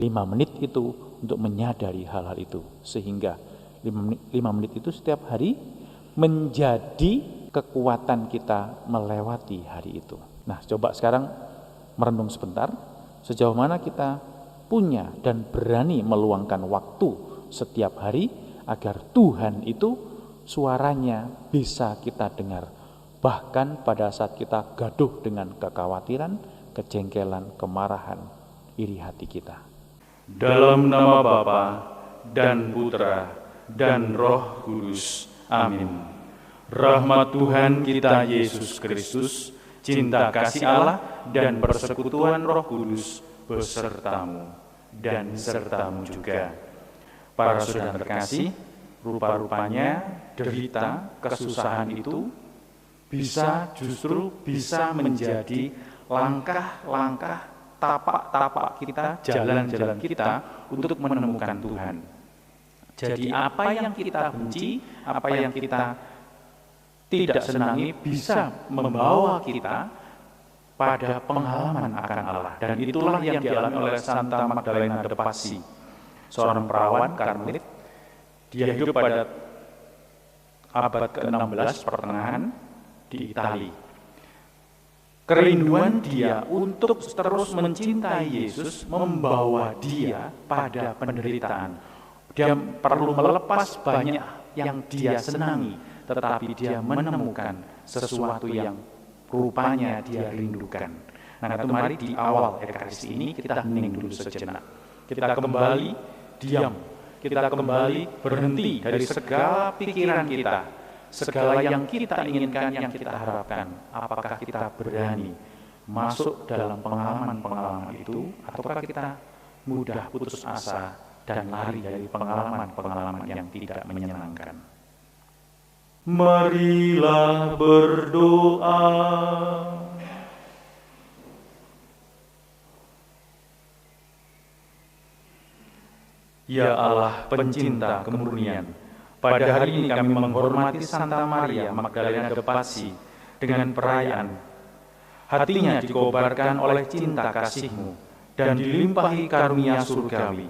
5 menit itu untuk menyadari hal-hal itu. Sehingga 5 menit itu setiap hari menjadi kekuatan kita melewati hari itu. Nah, coba sekarang merenung sebentar, sejauh mana kita punya dan berani meluangkan waktu setiap hari agar Tuhan itu suaranya bisa kita dengar. Bahkan pada saat kita gaduh dengan kekhawatiran, kejengkelan, kemarahan, iri hati kita. Dalam nama Bapa dan Putra dan Roh Kudus. Amin. Rahmat Tuhan kita Yesus Kristus, cinta kasih Allah dan persekutuan Roh Kudus besertamu dan sertamu juga. Para saudara terkasih, rupa-rupanya derita, kesusahan itu justru bisa menjadi langkah-langkah, tapak-tapak kita, jalan-jalan kita untuk menemukan Tuhan. Jadi apa yang kita benci, apa yang kita tidak senangi bisa membawa kita pada pengalaman akan Allah. Dan itulah yang dialami oleh Santa Magdalena de Pazzi, seorang perawan Karmelit. Dia hidup pada abad ke-16 pertengahan di Italia. Kerinduan dia untuk terus mencintai Yesus membawa dia pada penderitaan. Dia perlu melepas banyak yang dia senangi, tetapi dia menemukan sesuatu yang rupanya dia rindukan. Nah, itu mari di awal Ekaristi ini kita hening dulu sejenak. Kita kembali diam, kita kembali berhenti dari segala pikiran kita, segala yang kita inginkan, yang kita harapkan. Apakah kita berani masuk dalam pengalaman-pengalaman itu, ataukah kita mudah putus asa dan lari dari pengalaman-pengalaman yang tidak menyenangkan? Marilah berdoa. Ya Allah, pencinta kemurnian, pada hari ini kami menghormati Santa Maria Magdalena de Pazzi dengan perayaan. Hatinya dikobarkan oleh cinta kasih-Mu dan dilimpahi karunia surgawi.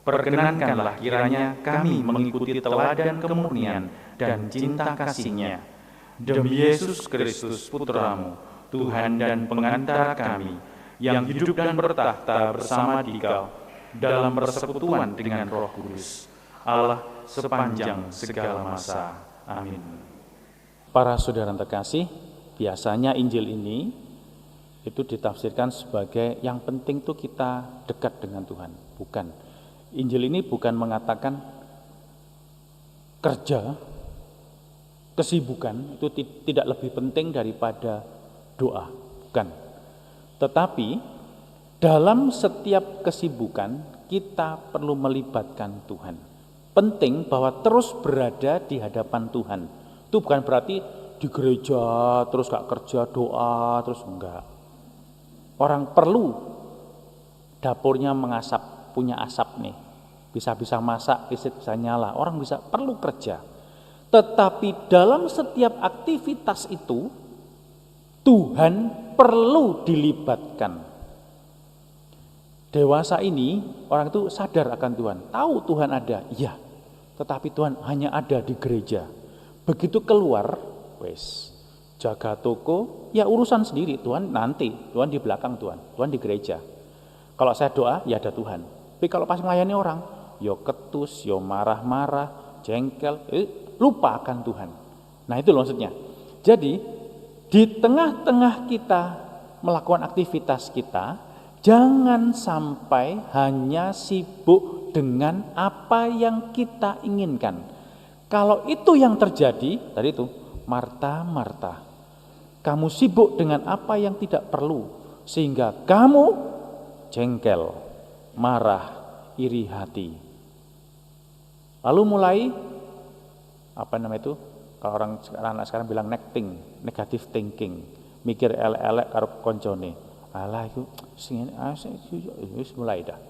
Perkenankanlah kiranya kami mengikuti teladan kemurnian dan cinta kasih-Nya. Demi Yesus Kristus Putra-Mu, Tuhan dan pengantara kami, yang hidup dan bertahta bersama Dikau dalam persekutuan dengan Roh Kudus, Allah sepanjang segala masa. Amin. Para saudara terkasih, biasanya Injil ini itu ditafsirkan sebagai yang penting tuh kita dekat dengan Tuhan. Bukan. Injil ini bukan mengatakan kerja, kesibukan itu tidak lebih penting daripada doa. Bukan. Tetapi dalam setiap kesibukan kita perlu melibatkan Tuhan. Penting bahwa terus berada di hadapan Tuhan. Itu bukan berarti di gereja terus gak kerja doa terus enggak. Orang perlu dapurnya mengasap, punya asap nih. Bisa masak, listrik bisa nyala. Orang perlu kerja. Tetapi dalam setiap aktivitas itu Tuhan perlu dilibatkan. Dewasa ini orang itu sadar akan Tuhan, tahu Tuhan ada, iya. Tetapi Tuhan hanya ada di gereja. Begitu keluar, wes jaga toko, ya urusan sendiri. Tuhan nanti, Tuhan di belakang Tuhan di gereja. Kalau saya doa, ya ada Tuhan. Tapi kalau pas melayani orang, yo ketus, yo marah-marah, jengkel, lupa akan Tuhan. Nah itu loh maksudnya. Jadi di tengah-tengah kita melakukan aktivitas kita, jangan sampai hanya sibuk dengan apa yang kita inginkan. Kalau itu yang terjadi, tadi itu, Marta, kamu sibuk dengan apa yang tidak perlu, sehingga kamu jengkel, marah, iri hati. Lalu mulai, kalau anak sekarang bilang negative thinking, mikir elek-elek karo koncone. Alah itu mulai dah.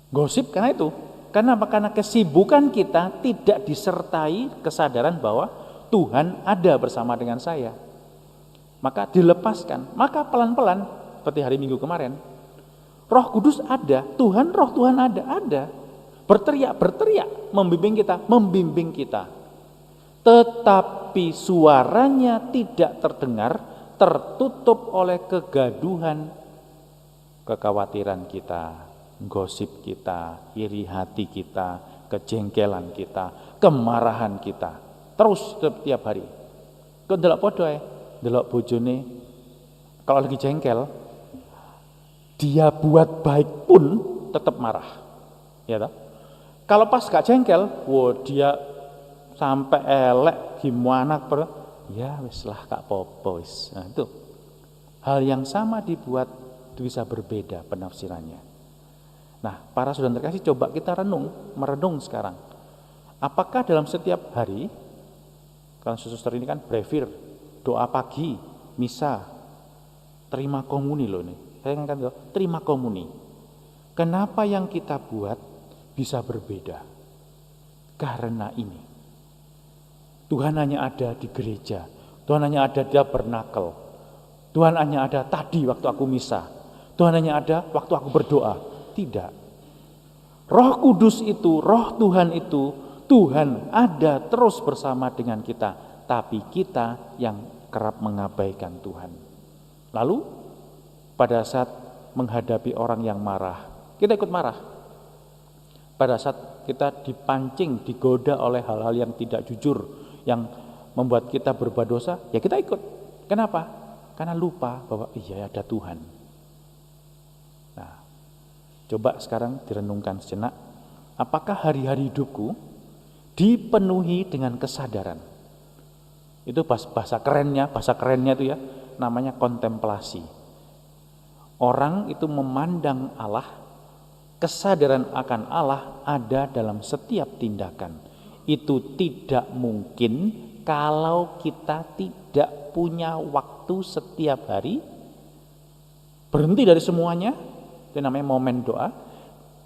Gosip karena itu. Karena kesibukan kita tidak disertai kesadaran bahwa Tuhan ada bersama dengan saya. Maka dilepaskan. Maka pelan-pelan seperti hari Minggu kemarin, Roh Kudus ada, Roh Tuhan ada. Berteriak, membimbing kita. Tetapi suaranya tidak terdengar, tertutup oleh kegaduhan, kekhawatiran kita, gosip kita, iri hati kita, kejengkelan kita, kemarahan kita. Terus setiap hari. Kok ndelok podo ae, ndelok bojone kalau lagi jengkel, dia buat baik pun tetap marah. Ya toh? Kalau pas gak jengkel, dia sampai elek gimana ya wis lah gak apa-apa wis. Nah, itu. Hal yang sama dibuat itu bisa berbeda penafsirannya. Nah, para saudara terkasih, coba kita merenung sekarang. Apakah dalam setiap hari, kalau suster ini kan brevir, doa pagi, misa, terima komuni loh nih. Saya kan terima komuni. Kenapa yang kita buat bisa berbeda? Karena ini. Tuhan hanya ada di gereja. Tuhan hanya ada di tabernakel. Tuhan hanya ada tadi waktu aku misa. Tuhan hanya ada waktu aku berdoa. Tidak. Roh Kudus itu, Roh Tuhan itu, Tuhan ada terus bersama dengan kita. Tapi kita yang kerap mengabaikan Tuhan. Lalu pada saat menghadapi orang yang marah, kita ikut marah. Pada saat kita dipancing, digoda oleh hal-hal yang tidak jujur, yang membuat kita berbuat dosa, ya kita ikut. Kenapa? Karena lupa bahwa iya ada Tuhan. Nah, coba sekarang direnungkan sejenak. Apakah hari-hari hidupku dipenuhi dengan kesadaran? Itu bahasa kerennya itu ya, namanya kontemplasi. Orang itu memandang Allah, kesadaran akan Allah ada dalam setiap tindakan. Itu tidak mungkin kalau kita tidak punya waktu setiap hari berhenti dari semuanya, itu namanya momen doa,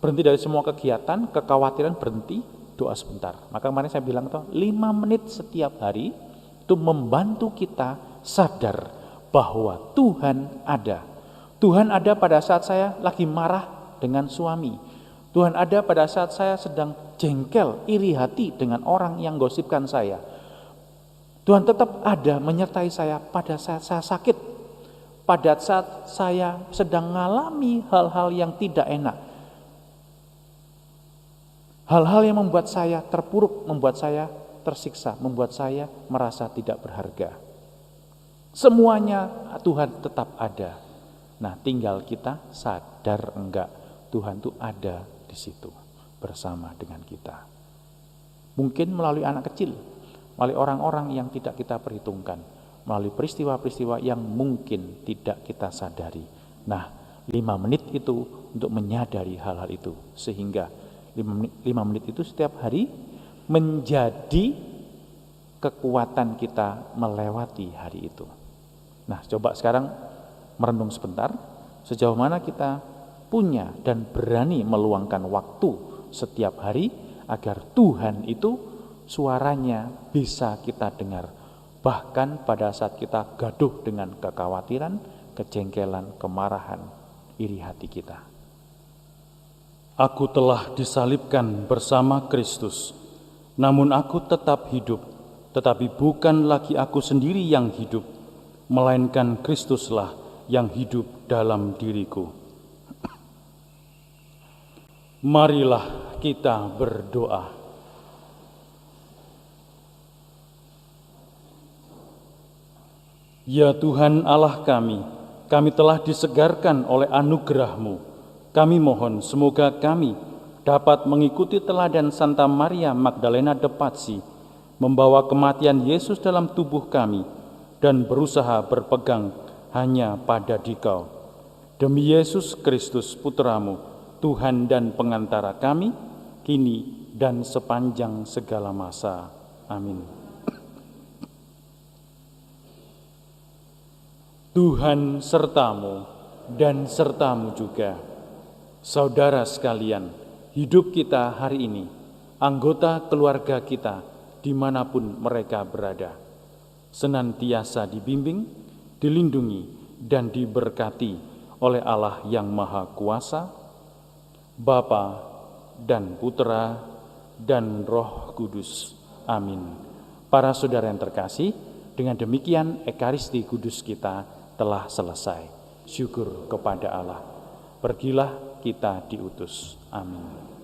berhenti dari semua kegiatan, kekhawatiran, berhenti, doa sebentar. Maka kemarin saya bilang 5 menit setiap hari itu membantu kita sadar bahwa Tuhan ada. Tuhan ada pada saat saya lagi marah dengan suami. Tuhan ada pada saat saya sedang jengkel, iri hati dengan orang yang gosipkan saya. Tuhan tetap ada menyertai saya pada saat saya sakit. Pada saat saya sedang mengalami hal-hal yang tidak enak. Hal-hal yang membuat saya terpuruk, membuat saya tersiksa, membuat saya merasa tidak berharga. Semuanya Tuhan tetap ada. Nah, tinggal kita sadar enggak Tuhan itu ada di situ bersama dengan kita. Mungkin melalui anak kecil, melalui orang-orang yang tidak kita perhitungkan, melalui peristiwa-peristiwa yang mungkin tidak kita sadari. Nah, 5 menit itu untuk menyadari hal-hal itu, sehingga 5 menit itu setiap hari menjadi kekuatan kita melewati hari itu. Nah, coba sekarang merenung sebentar, sejauh mana kita punya dan berani meluangkan waktu setiap hari agar Tuhan itu suaranya bisa kita dengar. Bahkan pada saat kita gaduh dengan kekhawatiran, kejengkelan, kemarahan, iri hati kita. Aku telah disalibkan bersama Kristus, namun aku tetap hidup, tetapi bukan lagi aku sendiri yang hidup, melainkan Kristuslah yang hidup dalam diriku. Marilah kita berdoa. Ya Tuhan Allah kami telah disegarkan oleh anugerah-Mu. Kami mohon semoga kami dapat mengikuti teladan Santa Maria Magdalena de Pazzi, membawa kematian Yesus dalam tubuh kami dan berusaha berpegang hanya pada Dikau. Demi Yesus Kristus Putra-Mu, Tuhan dan pengantara kami, kini dan sepanjang segala masa. Amin. Tuhan sertamu dan sertamu juga. Saudara sekalian, hidup kita hari ini, anggota keluarga kita, dimanapun mereka berada, senantiasa dibimbing, dilindungi, dan diberkati oleh Allah yang Maha Kuasa, Bapa dan Putra dan Roh Kudus. Amin. Para saudara yang terkasih, dengan demikian Ekaristi Kudus kita telah selesai. Syukur kepada Allah. Pergilah, kita diutus. Amin.